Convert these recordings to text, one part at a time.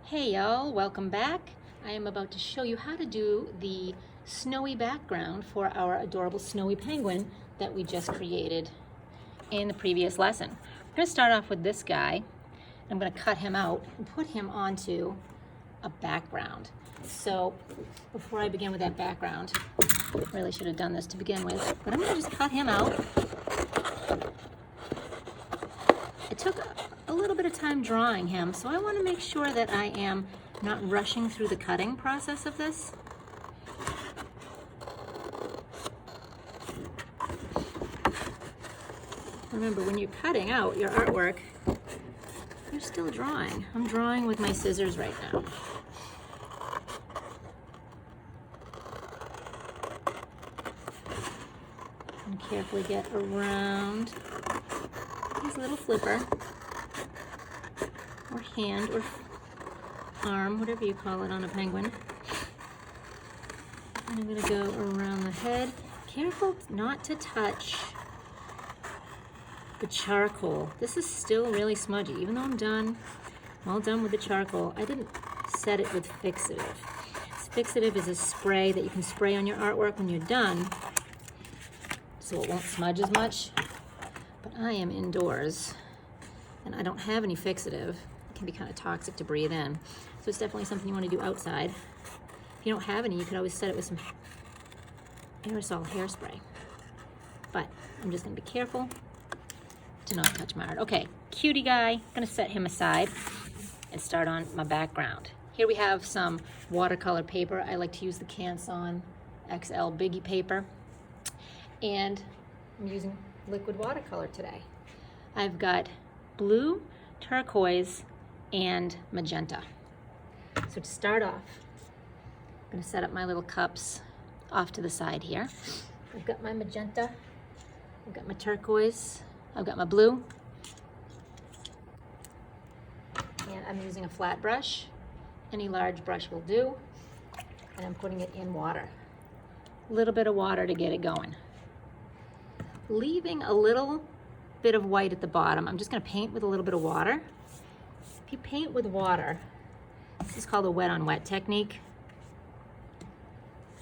Hey y'all, welcome back. I am about to show you how to do the snowy background for our adorable snowy penguin that we just created in the previous lesson. I'm going to start off with this guy. I'm going to cut him out and put him onto a background. So before I begin with that background, I really should have done this to begin with, but I'm going to just cut him out. It took a little bit of time drawing him, so I want to make sure that I am not rushing through the cutting process of this. Remember, when you're cutting out your artwork, you're still drawing. I'm drawing with my scissors right now. And carefully get around his little flipper, or hand, or arm, whatever you call it on a penguin. And I'm going to go around the head. Careful not to touch the charcoal. This is still really smudgy. Even though I'm all done with the charcoal, I didn't set it with fixative. Fixative is a spray that you can spray on your artwork when you're done, so it won't smudge as much. But I am indoors, and I don't have any fixative. It can be kind of toxic to breathe in. So it's definitely something you want to do outside. If you don't have any, you could always set it with some aerosol hairspray. But I'm just going to be careful to not touch my art. Okay, cutie guy, I'm going to set him aside and start on my background. Here we have some watercolor paper. I like to use the Canson XL Biggie paper. And I'm using liquid watercolor today. I've got blue, turquoise, and magenta. So to start off, I'm going to set up my little cups off to the side here. I've got my magenta, I've got my turquoise, I've got my blue, and I'm using a flat brush. Any large brush will do, and I'm putting it in water. A little bit of water to get it going. Leaving a little bit of white at the bottom. I'm just going to paint with a little bit of water. If you paint with water, this is called a wet on wet technique,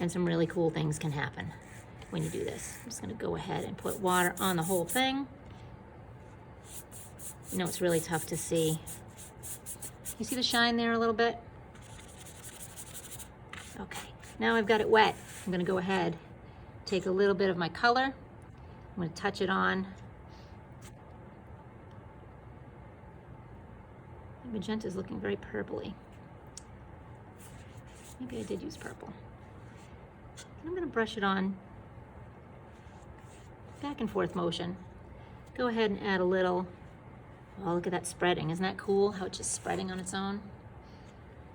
and some really cool things can happen when you do this. I'm just going to go ahead and put water on the whole thing. You know, it's really tough to see. You see the shine there a little bit? Okay, now I've got it wet. I'm going to go ahead, take a little bit of my color. I'm going to touch it on. The magenta is looking very purpley. Maybe I did use purple. And I'm going to brush it on, back and forth motion. Go ahead and add a little. Oh, look at that spreading. Isn't that cool how it's just spreading on its own?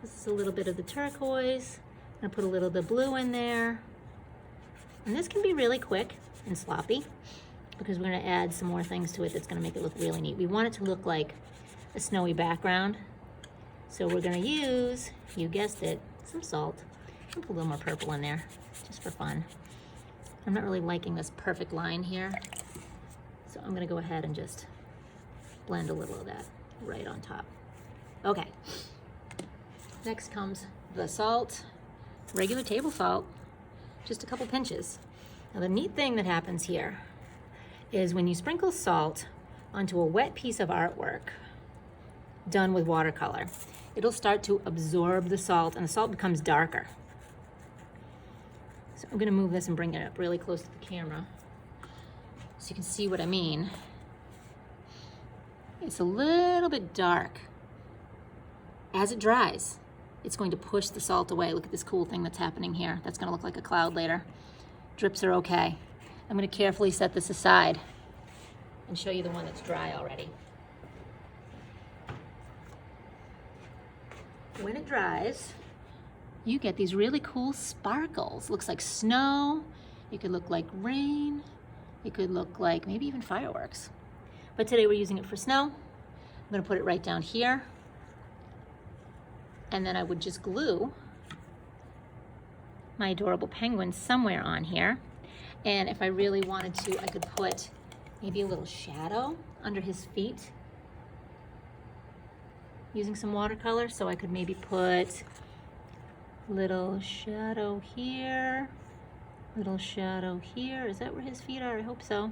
This is a little bit of the turquoise. I'm going to put a little of the blue in there. And this can be really quick and sloppy because we're going to add some more things to it that's going to make it look really neat. We want it to look like a snowy background. So we're going to use, you guessed it, some salt. I'll put a little more purple in there just for fun. I'm not really liking this perfect line here. So I'm going to go ahead and just blend a little of that right on top. Okay. Next comes the salt, regular table salt, just a couple pinches. Now the neat thing that happens here is when you sprinkle salt onto a wet piece of artwork done with watercolor, it'll start to absorb the salt and the salt becomes darker. So I'm going to move this and bring it up really close to the camera so you can see what I mean. It's a little bit dark. As it dries, it's going to push the salt away. Look at this cool thing that's happening here. That's going to look like a cloud later. Drips are okay. I'm going to carefully set this aside and show you the one that's dry already. When it dries, you get these really cool sparkles. Looks like snow. It could look like rain. It could look like maybe even fireworks. But today we're using it for snow. I'm going to put it right down here. And then I would just glue my adorable penguin somewhere on here. And if I really wanted to, I could put maybe a little shadow under his feet. using some watercolor, so I could maybe put little shadow here, little shadow here. Is that where his feet are? I hope so.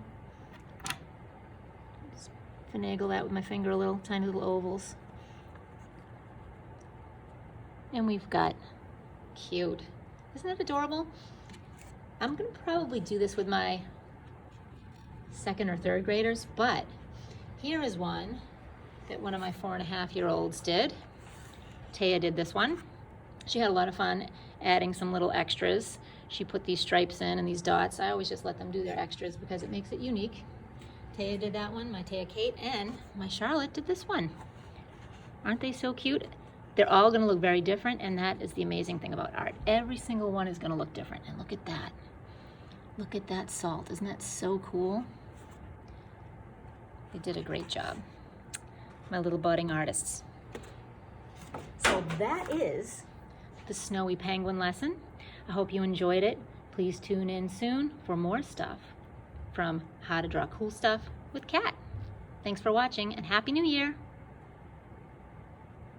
Just finagle that with my finger a little, tiny little ovals. And we've got cute. Isn't that adorable? I'm gonna probably do this with my 2nd or 3rd graders, but here is one that one of my 4.5-year-olds did. Taya did this one. She had a lot of fun adding some little extras. She put these stripes in and these dots. I always just let them do their extras because it makes it unique. Taya did that one, my Taya Kate, and my Charlotte did this one. Aren't they so cute? They're all gonna look very different, and that is the amazing thing about art. Every single one is gonna look different, and look at that. Look at that salt, isn't that so cool? They did a great job, my little budding artists. So that is the Snowy Penguin lesson. I hope you enjoyed it. Please tune in soon for more stuff from How to Draw Cool Stuff with Kat. Thanks for watching, and Happy New Year!